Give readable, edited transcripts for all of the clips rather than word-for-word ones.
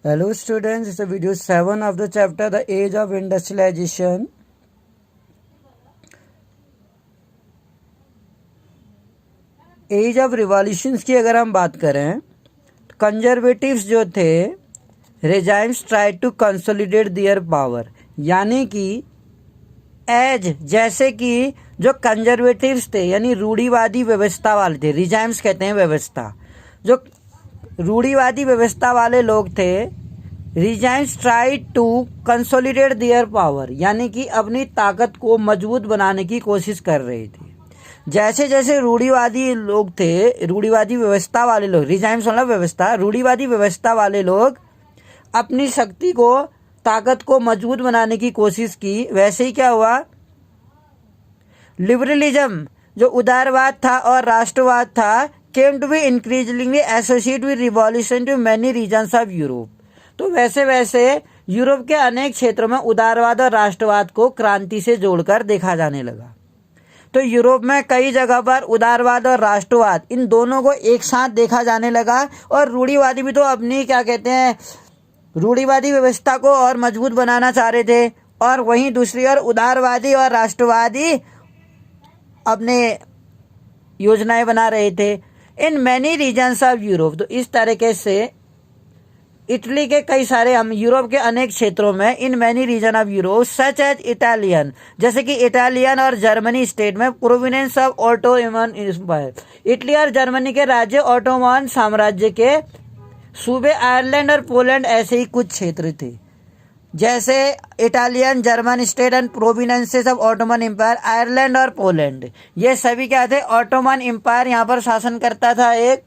Hello students, it's a video 7 of the chapter The Age of Industrialization. Age of revolutions की अगर हम बात करें तो कंजर्वेटिव्स जो थे regimes try to consolidate their power, यानी कि एज जैसे कि जो कंजर्वेटिव्स थे यानी रूढ़िवादी व्यवस्था वाले थे, रिजाइम्स कहते हैं व्यवस्था, जो रूढ़िवादी व्यवस्था वाले लोग थे, regimes try to consolidate their power, यानी कि अपनी ताकत को मजबूत बनाने की कोशिश कर रहे थे। जैसे जैसे रूढ़िवादी लोग थे, रूढ़िवादी व्यवस्था वाले लोग, रिजाइम्स मतलब व्यवस्था, रूढ़िवादी व्यवस्था वाले लोग अपनी शक्ति को, ताकत को मजबूत बनाने की कोशिश की, वैसे ही क्या हुआ, लिबरलिज्म जो उदारवाद था और राष्ट्रवाद था came to be increasingly associate with revolution to many regions of Europe. तो वैसे वैसे यूरोप के अनेक क्षेत्रों में उदारवाद और राष्ट्रवाद को क्रांति से जोड़कर देखा जाने लगा। तो यूरोप में कई जगह पर उदारवाद और राष्ट्रवाद इन दोनों को एक साथ देखा जाने लगा, और रूढ़िवादी भी तो अपनी क्या कहते हैं, रूढ़िवादी व्यवस्था को और मजबूत बनाना चाह रहे थे, और वहीं दूसरी ओर उदारवादी और राष्ट्रवादी अपने योजनाएं बना रहे थे in many regions of Europe. तो इस तरीके से इटली के कई सारे, हम यूरोप के अनेक क्षेत्रों में, in many region of Europe such as Italian, जैसे कि इटालियन और जर्मनी स्टेट में provinces of Ottoman empire, Italy और जर्मनी के राज्य ऑटोमन साम्राज्य के सूबे आयरलैंड और पोलैंड, ऐसे ही कुछ क्षेत्र थे, जैसे Italian, German state and provinces of Ottoman empire, Ireland और पोलैंड, ये सभी क्या थे, ऑटोमन एम्पायर यहाँ पर शासन करता था एक।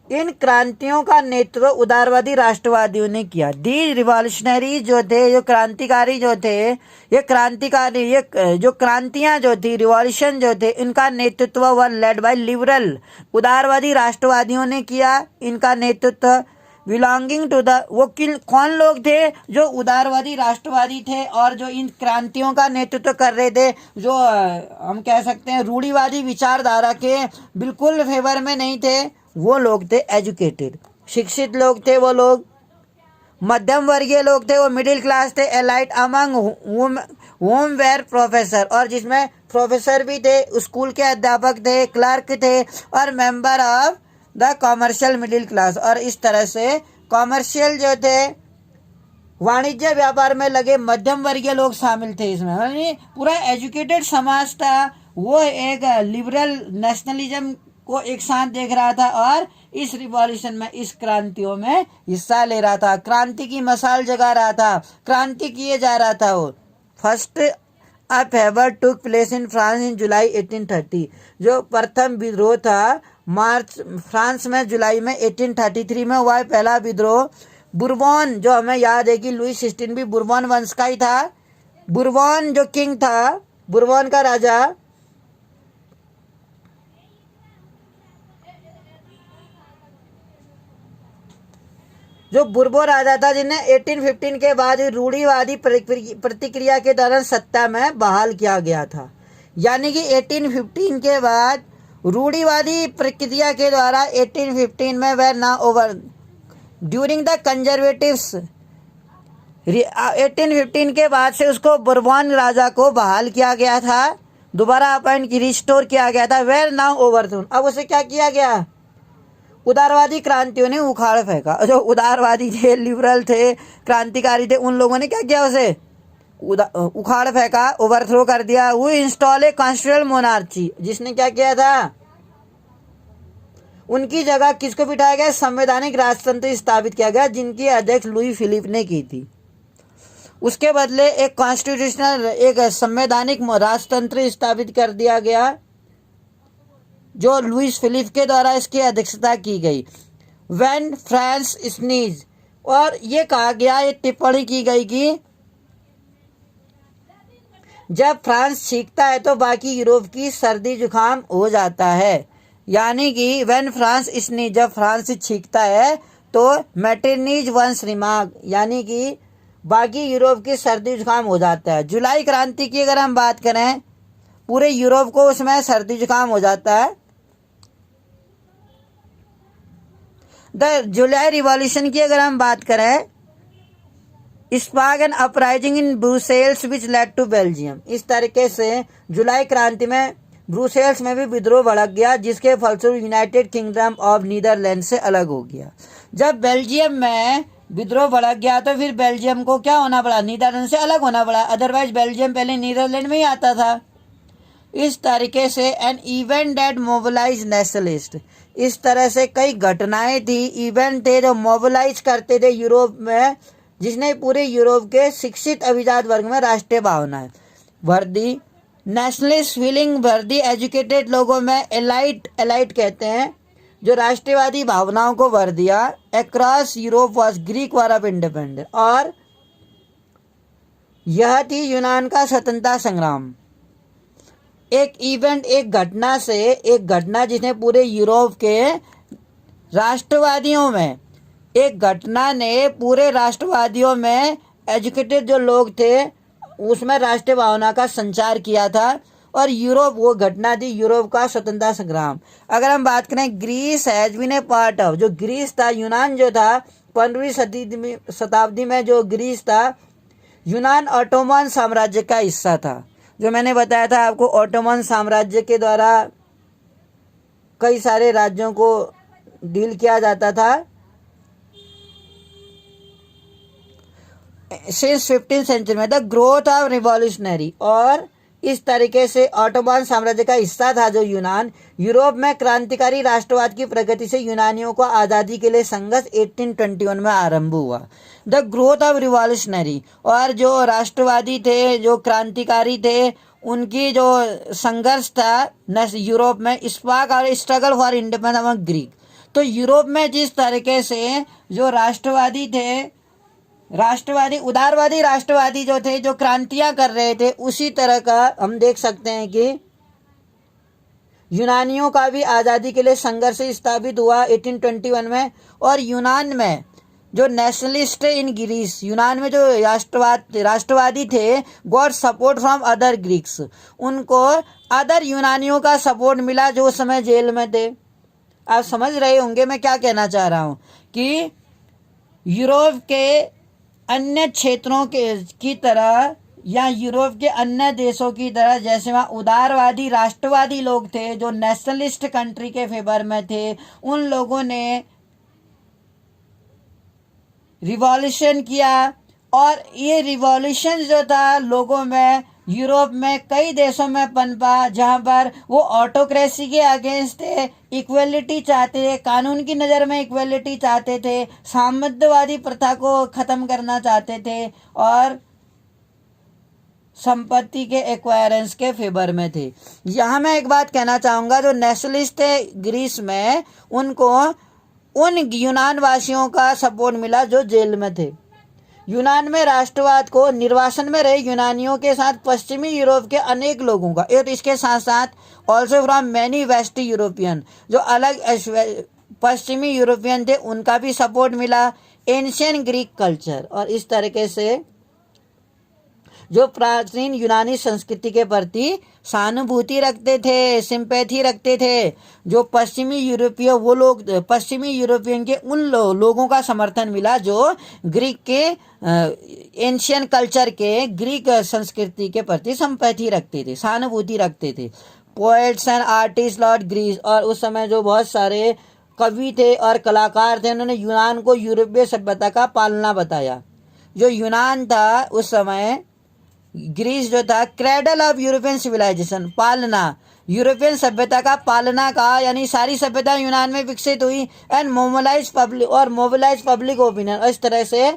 इन क्रांतियों का नेतृत्व उदारवादी राष्ट्रवादियों ने किया। दी रिवॉल्यूशनरी जो थे, जो क्रांतिकारी जो थे, ये क्रांतिकारी, ये जो क्रांतियां जो थी, रिवॉल्यूशन जो थे, इनका नेतृत्व व लेड बाय लिबरल उदारवादी राष्ट्रवादियों ने किया। इनका नेतृत्व बिलोंगिंग टू द, वो कौन लोग थे, जो उदारवादी राष्ट्रवादी थे और जो इन क्रांतियों का नेतृत्व कर रहे थे, जो हम कह सकते हैं रूढ़िवादी विचारधारा के बिल्कुल फेवर में नहीं थे, वो लोग थे एजुकेटेड, शिक्षित लोग थे वो लोग, मध्यम वर्गीय लोग थे वो, मिडिल क्लास थे, elite among whom were professor, और जिसमें प्रोफेसर भी थे, स्कूल के अध्यापक थे, क्लर्क थे, और member of the commercial middle class. और इस तरह से कॉमर्शियल जो थे, वाणिज्य व्यापार में लगे मध्यम वर्गीय लोग शामिल थे इसमें, यानी पूरा एजुकेटेड समाज था वो, एक लिबरल नेशनलिज्म को एक साथ देख रहा था और इस रिवॉल्यूशन में, इस क्रांतियों में हिस्सा ले रहा था, क्रांति की मसाल जगा रहा था, क्रांति किए जा रहा था वो। First upheaval took place in France in July 1830, जो प्रथम विद्रोह था फ्रांस में जुलाई में 1833 में हुआ है पहला विद्रोह। बुरबॉन, जो हमें याद है कि लुईस 16 भी बुरबॉन वंश का ही था। बुरबॉन जो किंग था, बुरबॉन का राजा, जो बुर्बो राजा था, जिन्हें 1815 के बाद रूढ़िवादी प्रतिक्रिया के दौरान सत्ता में बहाल किया गया था। यानी कि 1815 के बाद रूढ़िवादी प्रक्रिया के द्वारा 1815 में वह ना ओवर ड्यूरिंग द कंजर्वेटिव्स, 1815 के बाद से उसको बुरबॉन राजा को बहाल किया गया था, दोबारा अपॉइंट की, रिस्टोर किया गया था, वेर नाउ ओवरथ्रोन। अब उसे क्या किया गया, उदारवादी क्रांतियों ने उखाड़ फेंका। जो उदारवादी थे, लिबरल थे, क्रांतिकारी थे, उन लोगों ने क्या किया, उसे उखाड़ फेंका, ओवरथ्रो कर दिया। वो इंस्टॉल ए कॉन्स्टिट्यूशनल मोनार्ची, जिसने क्या किया था, उनकी जगह किसको बिठाया गया, संवैधानिक राजतंत्र स्थापित किया गया, जिनकी अध्यक्ष लुई फिलिप ने की थी। उसके बदले एक कॉन्स्टिट्यूशनल, एक संवैधानिक राजतंत्र स्थापित कर दिया गया, जो लुईस फिलिप के द्वारा इसकी अध्यक्षता की गई। व्हेन फ्रांस स्नीज, और ये कहा गया, ये टिप्पणी की गई कि जब फ्रांस छींकता है तो बाकी यूरोप की सर्दी जुकाम हो जाता है। यानी कि व्हेन फ्रांस स्नीज, जब फ्रांस छींकता है तो मैटरनीज वंस रिमार्क, यानी कि बाकी यूरोप की सर्दी जुकाम हो जाता है। जुलाई क्रांति की अगर हम बात करें, पूरे यूरोप को उसमें सर्दी जुकाम हो जाता है। द जुलाई रिवॉल्यूशन की अगर हम बात करें, spark an uprising in Brussels which led to Belgium. इस तरीके से जुलाई क्रांति में ब्रुसेल्स में भी विद्रोह भड़क गया, जिसके फलस्वरूप यूनाइटेड किंगडम ऑफ नीदरलैंड से अलग हो गया। जब बेल्जियम में विद्रोह भड़क गया तो फिर बेल्जियम को क्या होना पड़ा, नीदरलैंड से अलग होना पड़ा। अदरवाइज बेल्जियम पहले नीदरलैंड में ही आता था। इस तरीके से an event that mobilise nationalist, इस तरह से कई घटनाएं थी, इवेंट थे जो मोबिलाइज करते थे यूरोप में, जिसने पूरे यूरोप के शिक्षित अभिजात वर्ग में राष्ट्रीय भावनाएं भर दी। नेशनलिस्ट फीलिंग भर दी एजुकेटेड लोगों में, एलाइट कहते हैं, जो राष्ट्रवादी भावनाओं को भर दिया। Across Europe was Greek war of independence, और यह थी यूनान का स्वतंत्रता संग्राम। एक इवेंट, एक घटना जिसने पूरे यूरोप के राष्ट्रवादियों में, एक घटना ने पूरे राष्ट्रवादियों में, एजुकेटेड जो लोग थे उसमें राष्ट्रीय भावना का संचार किया था। और यूरोप, वो घटना थी यूरोप का स्वतंत्रता संग्राम। अगर हम बात करें, Greece has been a part of, जो ग्रीस था, यूनान जो था 15वीं शताब्दी में जो ग्रीस था, यूनान ऑटोमन साम्राज्य का हिस्सा था। जो मैंने बताया था आपको, ऑटोमन साम्राज्य के द्वारा कई सारे राज्यों को डील किया जाता था। सिंस 15th सेंचुरी में द ग्रोथ ऑफ रिवॉल्यूशनरी, और इस तरीके से ऑटोमन साम्राज्य का हिस्सा था जो यूनान, यूरोप में क्रांतिकारी राष्ट्रवाद की प्रगति से यूनानियों को आज़ादी के लिए संघर्ष 1821 में आरंभ हुआ। द ग्रोथ ऑफ रिवॉल्यूशनरी, और जो राष्ट्रवादी थे, जो क्रांतिकारी थे, उनकी जो संघर्ष था यूरोप में, स्पार्क और struggle for independence among Greek. तो यूरोप में जिस तरीके से जो राष्ट्रवादी थे, उदारवादी राष्ट्रवादी जो थे, जो क्रांतियां कर रहे थे, उसी तरह का हम देख सकते हैं कि यूनानियों का भी आज़ादी के लिए संघर्ष स्थापित हुआ 1821 में। और यूनान में जो नेशनलिस्ट इन ग्रीस, यूनान में जो राष्ट्रवादी थे, got support from other Greeks, उनको अदर यूनानियों का सपोर्ट मिला जो उस समय जेल में थे। आप समझ रहे होंगे मैं क्या कहना चाह रहा हूँ, कि यूरोप के अन्य क्षेत्रों की तरह, या यूरोप के अन्य देशों की तरह, जैसे वहाँ उदारवादी राष्ट्रवादी लोग थे जो नेशनलिस्ट कंट्री के फेवर में थे, उन लोगों ने रिवॉल्यूशन किया। और ये रिवॉल्यूशन जो था लोगों में, यूरोप में कई देशों में पनपा, जहाँ पर वो ऑटोक्रेसी के अगेंस्ट थे, इक्वलिटी चाहते थे, कानून की नज़र में इक्वलिटी चाहते थे, साम्यवादी प्रथा को ख़त्म करना चाहते थे, और संपत्ति के एक्वायरेंस के फेवर में थे। यहाँ मैं एक बात कहना चाहूँगा, जो नेशनलिस्ट थे ग्रीस में, उनको उन यूनान वासियों का सपोर्ट मिला जो जेल में थे। यूनान में राष्ट्रवाद को निर्वासन में रहे यूनानियों के साथ पश्चिमी यूरोप के अनेक लोगों का, और इसके साथ साथ also from many waste European, जो अलग पश्चिमी यूरोपियन थे, उनका भी सपोर्ट मिला। एंशियन ग्रीक कल्चर, और इस तरीके से जो प्राचीन यूनानी संस्कृति के प्रति सहानुभूति रखते थे, सिंपैथी रखते थे, जो पश्चिमी यूरोपीय, वो लोग पश्चिमी यूरोपियन के उन लोगों का समर्थन मिला जो ग्रीक के एंशियन कल्चर के, ग्रीक संस्कृति के प्रति सिंपैथी रखते थे, सहानुभूति रखते थे। Poets and artist lord Greece, और उस समय जो बहुत सारे कवि थे और कलाकार थे, उन्होंने यूनान को यूरोपीय सभ्यता का पालना बताया। जो यूनान था उस समय, ग्रीस जो था, क्रेडल ऑफ यूरोपियन सिविलाइजेशन, पालना, यूरोपियन सभ्यता का पालना का, यानी सारी सभ्यता यूनान में विकसित हुई। एंड मोबिलाइज पब्लिक ओपिनियन, और इस तरह से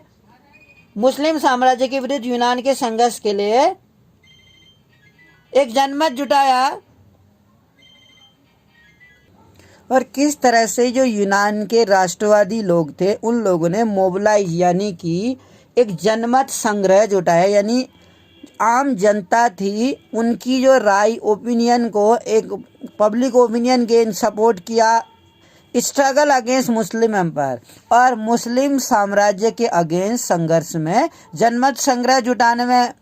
मुस्लिम साम्राज्य के विरुद्ध यूनान के संघर्ष के लिए एक जनमत जुटाया। और किस तरह से जो यूनान के राष्ट्रवादी लोग थे, उन लोगों ने मोबिलाइज यानी कि एक जनमत संग्रह जुटाया, यानी आम जनता थी, उनकी जो राय, ओपिनियन को एक पब्लिक ओपिनियन के सपोर्ट किया। स्ट्रगल अगेंस्ट मुस्लिम एम्पायर, और मुस्लिम साम्राज्य के अगेंस्ट संघर्ष में जनमत संग्रह जुटाने में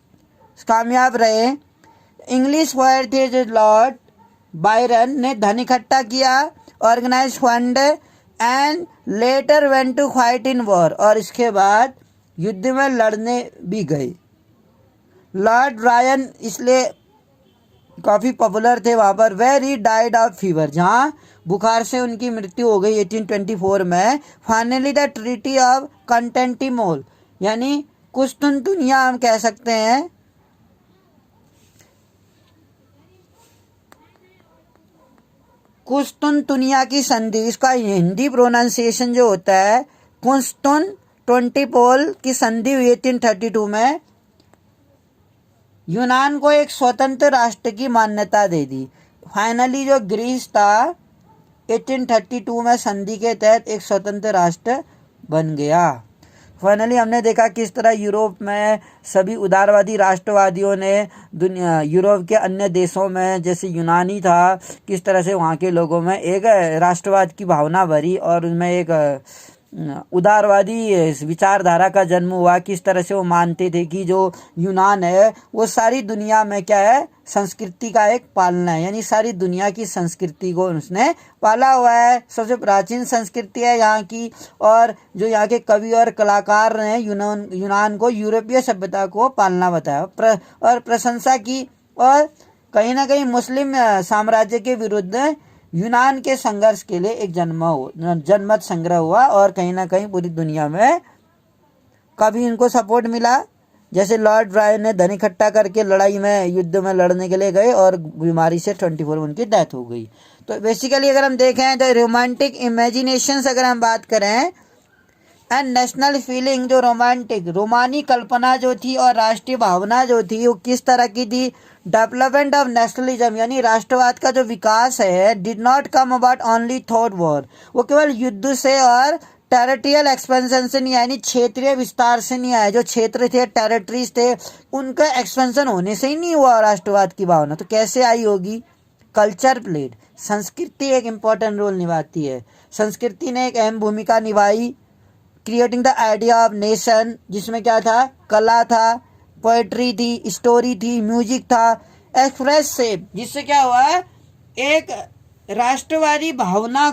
कामयाब रहे। इंग्लिश पोएट थे जो लॉर्ड बायरन ने धन इकट्ठा किया, organise fund and later went to fight in war, और इसके बाद युद्ध में लड़ने भी गए। लॉर्ड रायन इसलिए काफ़ी पॉपुलर थे वहाँ पर। Where he died of fever, जहाँ बुखार से उनकी मृत्यु हो गई 1824 में। Finally the treaty of Constantinople, यानी कुस्तुनतुनिया हम कह सकते हैं, कुस्तुनतुनिया की संधि, इसका हिंदी प्रोनाउंसिएशन जो होता है कुस्तुनतुनिपोल की संधि हुई 1832 में। यूनान को एक स्वतंत्र राष्ट्र की मान्यता दे दी। फाइनली जो ग्रीस था 1832 में संधि के तहत एक स्वतंत्र राष्ट्र बन गया। फाइनली हमने देखा किस तरह यूरोप में सभी उदारवादी राष्ट्रवादियों ने दुनिया यूरोप के अन्य देशों में, जैसे यूनानी था, किस तरह से वहाँ के लोगों में एक राष्ट्रवाद की भावना भरी और उनमें एक उदारवादी विचारधारा का जन्म हुआ। किस तरह से वो मानते थे कि जो यूनान है वो सारी दुनिया में क्या है, संस्कृति का एक पालना है, यानी सारी दुनिया की संस्कृति को उसने पाला हुआ है। सबसे प्राचीन संस्कृति है यहाँ की, और जो यहाँ के कवि और कलाकार ने यूनान को यूरोपीय सभ्यता को पालना बताया और प्रशंसा की। और कहीं ना कहीं मुस्लिम साम्राज्य के विरुद्ध यूनान के संघर्ष के लिए एक जनमत संग्रह हुआ, और कहीं ना कहीं पूरी दुनिया में कभी इनको सपोर्ट मिला। जैसे लॉर्ड रायन ने धन इकट्ठा करके लड़ाई में, युद्ध में लड़ने के लिए गए और बीमारी से 24 में उनकी डेथ हो गई। तो बेसिकली अगर हम देखें तो रोमांटिक इमेजिनेशंस अगर हम बात करें एंड नेशनल फीलिंग, जो रोमानी कल्पना जो थी और राष्ट्रीय भावना जो थी वो किस तरह की थी। डेवलपमेंट ऑफ नेशनलिज्म, यानी राष्ट्रवाद का जो विकास है, did not come about only thought war, वो केवल युद्ध से और टेरिटोरियल एक्सपेंशन से नहीं आया, यानी क्षेत्रीय विस्तार से नहीं आया। जो क्षेत्र थे, टेरिटरीज थे, उनका एक्सपेंशन होने से ही नहीं हुआ राष्ट्रवाद की भावना। तो कैसे आई होगी? कल्चर प्लेड, संस्कृति एक इम्पॉर्टेंट रोल निभाती है। संस्कृति ने एक अहम भूमिका निभाई creating the idea of nation, जिसमें क्या था, कला था, पोएट्री थी, स्टोरी थी, म्यूजिक था, एक्सप्रेस से, जिससे क्या हुआ, एक राष्ट्रवादी भावना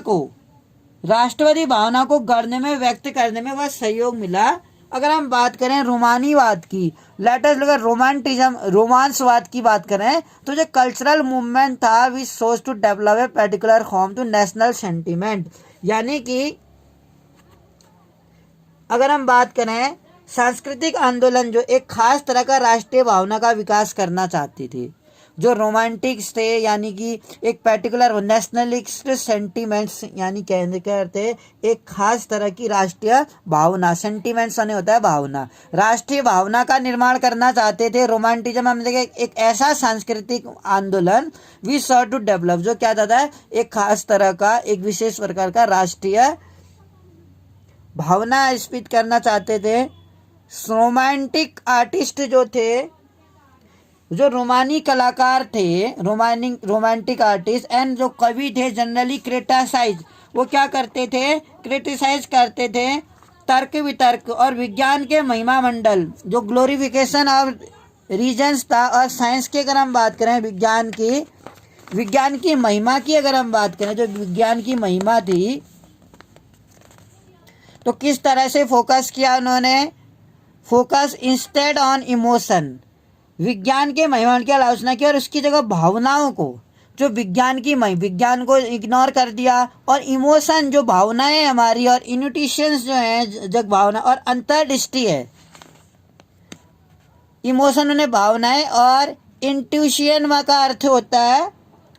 को गढ़ने में, व्यक्त करने में वह सहयोग मिला। अगर हम बात करें रोमानीवाद की, लेटेस्ट अगर रोमांसवाद की बात करें, तो जो कल्चरल मूवमेंट था which sought to develop a particular form to national sentiment, यानी कि अगर हम बात करें सांस्कृतिक आंदोलन जो एक खास तरह का राष्ट्रीय भावना का विकास करना चाहते थे। जो रोमांटिक्स थे, यानी कि एक पर्टिकुलर नेशनलिस्ट सेंटिमेंट्स, यानी कहने करते एक खास तरह की राष्ट्रीय भावना, सेंटिमेंट्स होने होता है भावना, राष्ट्रीय भावना का निर्माण करना चाहते थे। रोमांटिज्म हम देखें एक ऐसा सांस्कृतिक आंदोलन वी सॉ टू डेवलप, जो क्या था, एक खास तरह का, एक विशेष प्रकार का राष्ट्रीय भावना स्पीच करना चाहते थे। रोमांटिक आर्टिस्ट जो थे, जो रोमानी कलाकार थे, रोमांटिक आर्टिस्ट एंड जो कवि थे, जनरली क्रिटिसाइज, वो क्या करते थे, क्रिटिसाइज करते थे तर्क वितर्क और विज्ञान के महिमा मंडल, जो ग्लोरिफिकेशन ऑफ रीजन्स था। और साइंस की अगर हम बात करें, विज्ञान की महिमा की अगर हम बात करें, जो विज्ञान की महिमा थी, तो किस तरह से फोकस किया उन्होंने, फोकस इंस्टेड ऑन इमोशन, विज्ञान के महिमा की आलोचना की और उसकी जगह भावनाओं को, जो विज्ञान को इग्नोर कर दिया, और इमोशन जो भावनाएं हमारी, और इन्यूट्यूशंस जो हैं जग भावना, और अंतर्दृष्टि है, इमोशन उन्हें भावनाएं, और इंट्यूशन का अर्थ होता है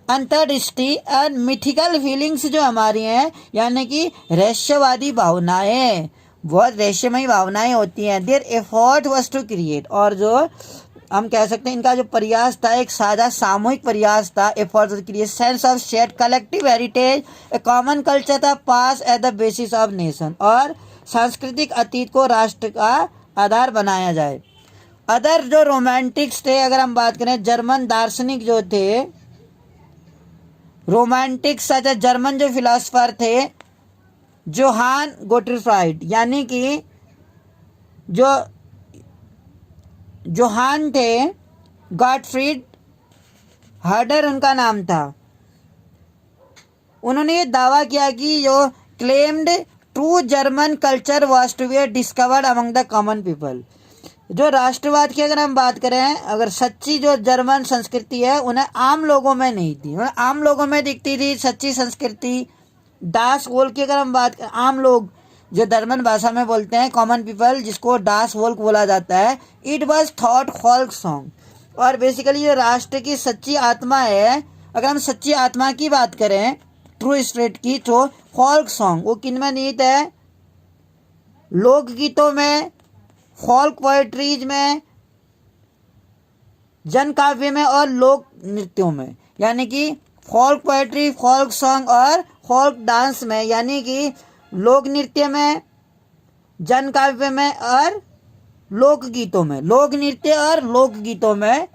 अंतर्दृष्टि, एंड मिथिकल फीलिंग्स जो हमारी हैं, यानी कि रहस्यवादी भावनाएं, बहुत रहस्यमयी भावनाएं होती हैं। Their effort was to create, और जो हम कह सकते हैं इनका जो प्रयास था, एक साझा सामूहिक प्रयास था, effort to create sense of shared collective heritage, a common culture था, पास at the basis of nation, और सांस्कृतिक अतीत को राष्ट्र का आधार बनाया जाए। अदर जो रोमांटिक्स थे, अगर हम बात करें, जर्मन दार्शनिक जो थे, रोमांटिक्स जर्मन जो फिलोसफर थे, जोहान गोटफ्राइड, यानी कि जो जोहान थे, गॉटफ्रीड हर्डर उनका नाम था। उन्होंने ये दावा किया कि जो claimed true German culture was to be discovered among the common people. जो राष्ट्रवाद की अगर हम बात करें, अगर सच्ची जो जर्मन संस्कृति है उन्हें आम लोगों में नहीं थी, उन्हें आम लोगों में दिखती थी सच्ची संस्कृति। डास वोल्क की अगर हम बात करें, आम लोग जो जर्मन भाषा में बोलते हैं, कॉमन पीपल, जिसको डास वोल्क बोला जाता है, it was thought folk song. और बेसिकली जो राष्ट्र की सच्ची आत्मा है, अगर हम सच्ची आत्मा की बात करें, ट्रू स्पिरिट की, तो फॉल्क सॉन्ग वो किन में निहित है? लोकगीतों में, फॉल्क पोएट्रीज में, जन काव्य में और लोक नृत्यों में। यानी कि फॉल्क पोएट्री, फॉल्क सॉन्ग और फॉल्क डांस में, यानी कि लोक नृत्य में, जन काव्य में और लोक गीतों में, लोक नृत्य और लोक गीतों में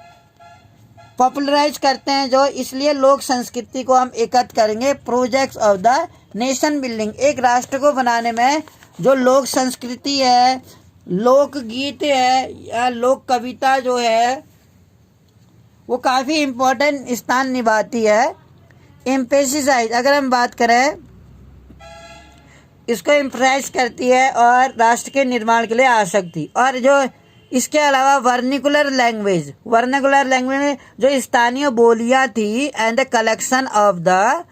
पॉपुलराइज करते हैं। जो इसलिए लोक संस्कृति को हम एकत्र करेंगे projects of the nation building. एक राष्ट्र को बनाने में जो लोक संस्कृति है, लोक गीत है या लोक कविता जो है, वो काफ़ी इम्पोर्टेंट स्थान निभाती है। एम्फेसिसाइज अगर हम बात करें, इसको इम्प्रेस करती है और राष्ट्र के निर्माण के लिए आसक्ति। और जो इसके अलावा वर्निकुलर लैंग्वेज में जो स्थानीय बोलियां थी, and the collection of the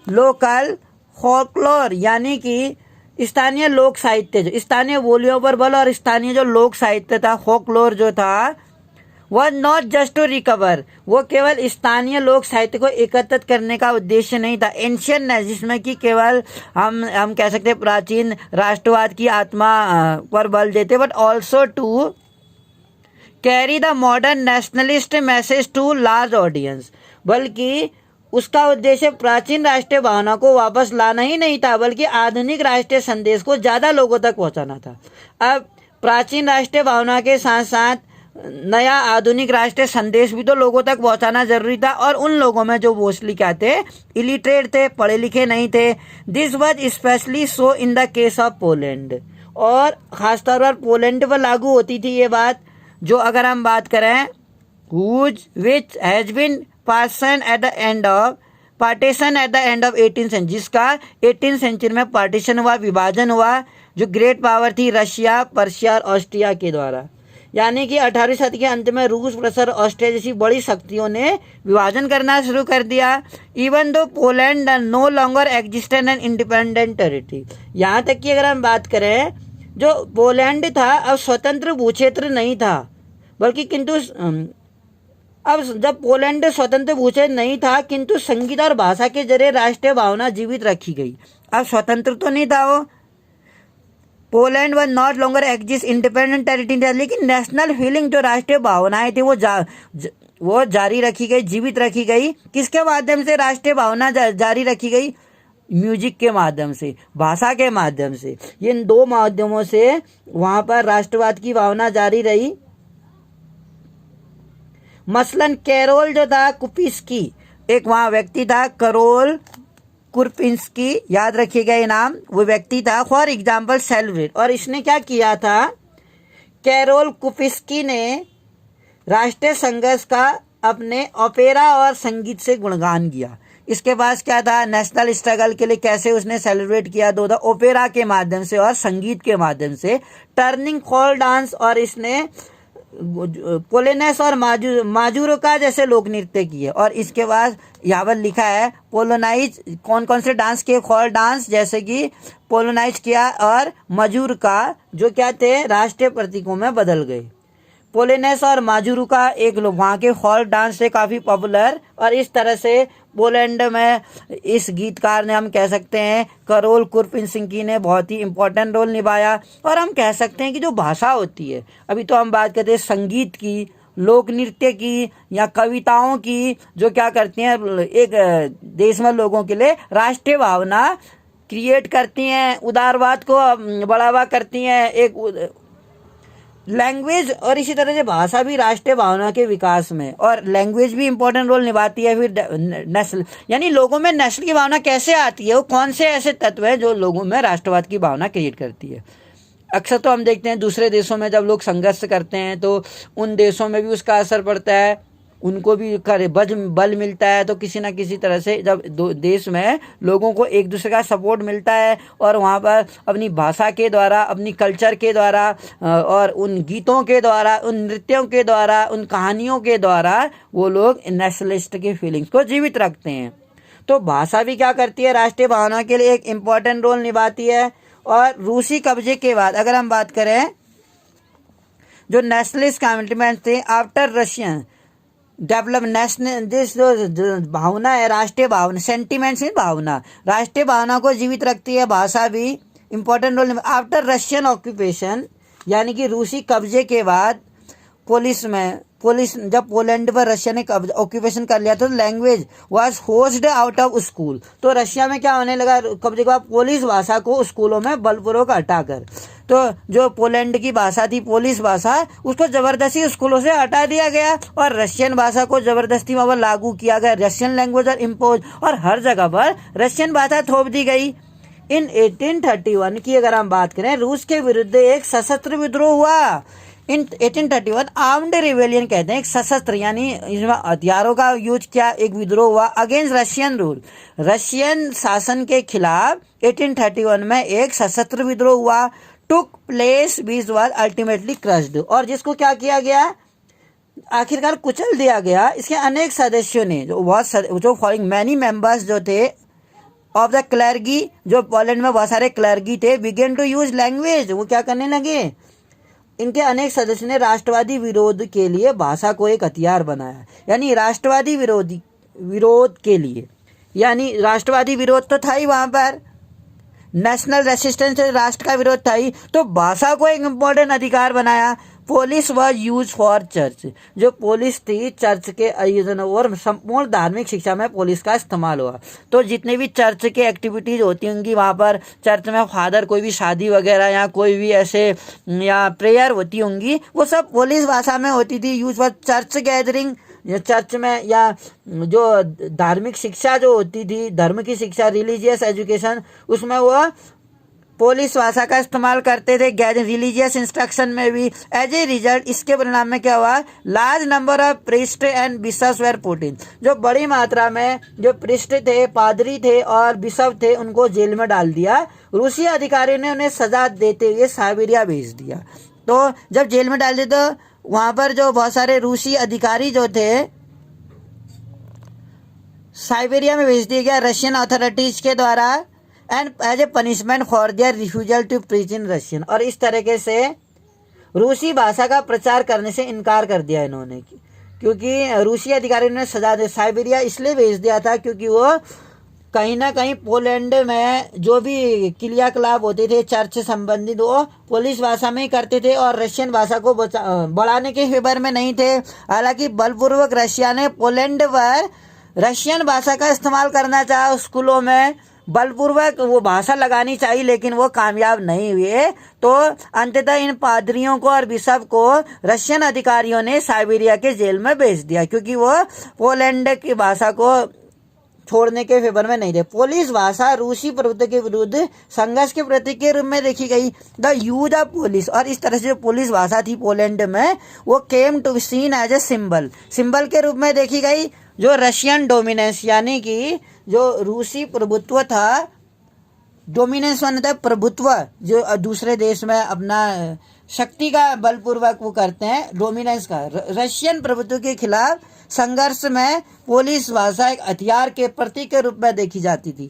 local folklore, यानी कि स्थानीय लोक साहित्य, जो स्थानीय बोलियों पर बल और स्थानीय जो लोक साहित्य था, फोकलोर जो था, वह नॉट जस्ट टू रिकवर, वो केवल स्थानीय लोक साहित्य को एकत्रित करने का उद्देश्य नहीं था। एंशियंटनेस, जिसमें कि केवल हम कह सकते हैं प्राचीन राष्ट्रवाद की आत्मा पर बल देते, but also to carry the modern nationalist message to large audience, बल्कि उसका उद्देश्य प्राचीन राष्ट्रीय भावना को वापस लाना ही नहीं था, बल्कि आधुनिक राष्ट्रीय संदेश को ज़्यादा लोगों तक पहुंचाना था। अब प्राचीन राष्ट्रीय भावना के साथ साथ नया आधुनिक राष्ट्रीय संदेश भी तो लोगों तक पहुंचाना जरूरी था। और उन लोगों में जो मोस्टली क्या थे, इलिटरेट थे, पढ़े लिखे नहीं थे। This was specially so in the case of Poland, और खासतौर पर पोलैंड पर लागू होती थी ये बात। जो अगर हम बात करें, which has been partition at the end of 18th century, जिसका 18th सेंचुरी में पार्टीशन हुआ, विभाजन हुआ, जो ग्रेट पावर थी रशिया, पर्शिया और ऑस्ट्रिया के द्वारा। यानी कि 18वीं सदी के अंत में रूस, प्रूसिया और ऑस्ट्रिया जैसी बड़ी शक्तियों ने विभाजन करना शुरू कर दिया। Even though Poland no longer existed an independent territory, यहाँ तक कि अगर हम बात करें, जो पोलैंड था अब स्वतंत्र भूक्षेत्र नहीं था, बल्कि किंतु अब जब पोलैंड स्वतंत्र भूक्षेत्र नहीं था, किंतु संगीत और भाषा के जरिए राष्ट्रीय भावना जीवित रखी गई। अब स्वतंत्र तो नहीं था वो, पोलैंड व not longer exist independent territory, लेकिन नेशनल फीलिंग, जो राष्ट्रीय भावनाएं थी, वो जारी रखी गई, जीवित रखी गई। किसके माध्यम से राष्ट्रीय भावना जारी रखी गई? म्यूजिक के माध्यम से, भाषा के माध्यम से। ये इन दो माध्यमों से वहां पर राष्ट्रवाद की भावना जारी रही। मसलन कैरोल जो था कुपिस्की, एक वहां व्यक्ति था करोल कुरपिंस्की, याद रखिएगा ये नाम, वो व्यक्ति था। फॉर एग्जाम्पल सेलिब्रेट, और इसने क्या किया था, कैरोल कुपिस्की ने राष्ट्रीय संघर्ष का अपने ओपेरा और संगीत से गुणगान किया। इसके पास क्या था, नेशनल स्ट्रगल के लिए कैसे उसने सेलिब्रेट किया, दो ओपेरा के माध्यम से और संगीत के माध्यम से। टर्निंग कॉल डांस, और इसने पोलोनेस और माजूरोका जैसे लोक नृत्य किए। और इसके बाद यहाँ पर लिखा है पोलोनाइज, कौन कौन से डांस किए, खॉल डांस जैसे कि पोलोनाइज किया, और मजूरका जो क्या थे, राष्ट्रीय प्रतीकों में बदल गए। पोलोनेस और माजूरुका एक लोग वहाँ के फॉल्क डांस से काफ़ी पॉपुलर, और इस तरह से पोलैंड में इस गीतकार ने, हम कह सकते हैं करोल कुरपिंस्की ने बहुत ही इम्पोर्टेंट रोल निभाया। और हम कह सकते हैं कि जो भाषा होती है, अभी तो हम बात करते हैं संगीत की, लोक नृत्य की या कविताओं की, जो क्या करती हैं, एक देश में लोगों के लिए राष्ट्रीय भावना क्रिएट करती हैं, उदारवाद को बढ़ावा करती हैं। एक लैंग्वेज और इसी तरह से भाषा भी राष्ट्रीय भावना के विकास में, और लैंग्वेज भी इम्पोर्टेंट रोल निभाती है। फिर नेशनल, यानी लोगों में नेशनल की भावना कैसे आती है, वो कौन से ऐसे तत्व हैं जो लोगों में राष्ट्रवाद की भावना क्रिएट करती है। अक्सर तो हम देखते हैं दूसरे देशों में जब लोग संघर्ष करते हैं तो उन देशों में भी उसका असर पड़ता है। उनको भी बल मिलता है। तो किसी ना किसी तरह से जब देश में लोगों को एक दूसरे का सपोर्ट मिलता है और वहाँ पर अपनी भाषा के द्वारा, अपनी कल्चर के द्वारा और उन गीतों के द्वारा, उन नृत्यों के द्वारा, उन कहानियों के द्वारा वो लोग नेशनलिस्ट की फीलिंग्स को जीवित रखते हैं। तो भाषा भी क्या करती है, राष्ट्रीय भावना के लिए एक इम्पॉर्टेंट रोल निभाती है। और रूसी कब्जे के बाद अगर हम बात करें, जो नेशनलिस्ट कमिटमेंट थे after Russian develop national, this जो भावना है, राष्ट्रीय भावना, सेंटिमेंट्स इन भावना, राष्ट्रीय भावना को जीवित रखती है भाषा भी important role. After Russian occupation, यानी कि रूसी कब्जे के बाद पोलिस जब पोलैंड पर रशिया ने ऑक्यूपेशन कर लिया तो language was forced out of school. तो रशिया में क्या होने लगा, कब्जे के बाद पोलिश भाषा को स्कूलों में बलपूर्वक हटाकर, तो जो पोलैंड की भाषा थी पोलिश भाषा, उसको जबरदस्ती स्कूलों से हटा दिया गया और रशियन भाषा को जबरदस्ती वहां पर लागू किया गया। रशियन लैंग्वेज और इम्पोज, और हर जगह पर रशियन भाषा थोप दी गई। इन 1831 की अगर हम बात करें, रूस के विरुद्ध एक सशस्त्र विद्रोह हुआ। इन 1831 आर्म्ड रिवेलियन कहते हैं, एक सशस्त्र यानी इसमें हथियारों का यूज किया, एक विद्रोह हुआ अगेंस्ट रशियन रूल, रशियन शासन के खिलाफ 1831 में एक सशस्त्र विद्रोह हुआ। Took place beach was ultimately crushed, और जिसको क्या किया गया, आखिरकार कुचल दिया गया। इसके अनेक सदस्यों ने जो फॉलोइंग मैनी मेंबर्स जो थे ऑफ द क्लर्गी, जो पोलैंड में बहुत सारे क्लर्गी थे, बिगेन टू यूज लैंग्वेज, वो क्या करने लगे, इनके अनेक सदस्यों ने राष्ट्रवादी विरोध के लिए भाषा को एक हथियार बनाया। यानी राष्ट्रवादी विरोध के लिए, यानी राष्ट्रवादी विरोध तो था ही, वहां पर नेशनल रेसिस्टेंस, राष्ट्र का विरोध था ही, तो भाषा को एक इम्पोर्टेंट अधिकार बनाया। Police was use for church, जो पुलिस थी चर्च के आयोजन और संपूर्ण धार्मिक शिक्षा में पुलिस का इस्तेमाल हुआ। तो जितने भी चर्च के एक्टिविटीज होती होंगी वहाँ पर, चर्च में फादर कोई भी शादी वगैरह या कोई भी ऐसे या प्रेयर होती होंगी, वो सब पुलिस भाषा में होती थी। Use for church gathering, church में या जो धार्मिक शिक्षा जो होती थी, धर्म की शिक्षा, रिलीजियस एजुकेशन, उसमें वो पोलिश भाषा का इस्तेमाल करते थे। रिलीजियस इंस्ट्रक्शन में भी। एज ए रिजल्ट इसके परिणाम में क्या हुआ, large number of priest and bishops were put in, जो बड़ी मात्रा में जो प्रीस्ट थे, पादरी थे और बिशप थे, उनको जेल में डाल दिया। रूसी अधिकारियों ने उन्हें सजा देते हुए साइबेरिया भेज दिया। तो जब जेल में डाल दिया तो वहां पर जो बहुत सारे रूसी अधिकारी जो थे साइबेरिया में भेज दिया गया रशियन अथॉरिटीज के द्वारा, and as a punishment for their refusal to preach in Russian. और इस तरीके से रूसी भाषा का प्रचार करने से इनकार कर दिया इन्होंने, क्योंकि रूसी अधिकारियों ने सजा दे साइबेरिया इसलिए भेज दिया था क्योंकि वो कहीं ना कहीं पोलैंड में जो भी क्रियाकलाप होते थे चर्च संबंधित, वो पोलिश भाषा में ही करते थे और रशियन भाषा को बढ़ाने के फेवर में नहीं थे। हालांकि बलपूर्वक रशिया ने पोलैंड पर रशियन भाषा का इस्तेमाल करना चाहा, स्कूलों में बलपूर्वक वो भाषा लगानी चाहिए, लेकिन वो कामयाब नहीं हुए। तो अंततः इन पादरियों को और बिशप को रशियन अधिकारियों ने साइबेरिया के जेल में भेज दिया, क्योंकि वो पोलैंड की भाषा को छोड़ने के फेवर में नहीं थे। पोलिश भाषा रूसी प्रभुत्व के विरुद्ध संघर्ष के प्रतीक के रूप में देखी गई, द यूज ऑफ पोलिश। और इस तरह से जो पोलिश भाषा थी पोलैंड में, वो came to scene as a symbol के रूप में देखी गई। जो रशियन डोमिनेंस, यानी कि जो रूसी प्रभुत्व था, डोमिनेंस माने था प्रभुत्व, जो दूसरे देश में अपना शक्ति का बलपूर्वक वो करते हैं, डोमिनेंस का, रशियन प्रभुत्व के खिलाफ संघर्ष में पोलिश भाषा एक हथियार के प्रतीक के रूप में देखी जाती थी।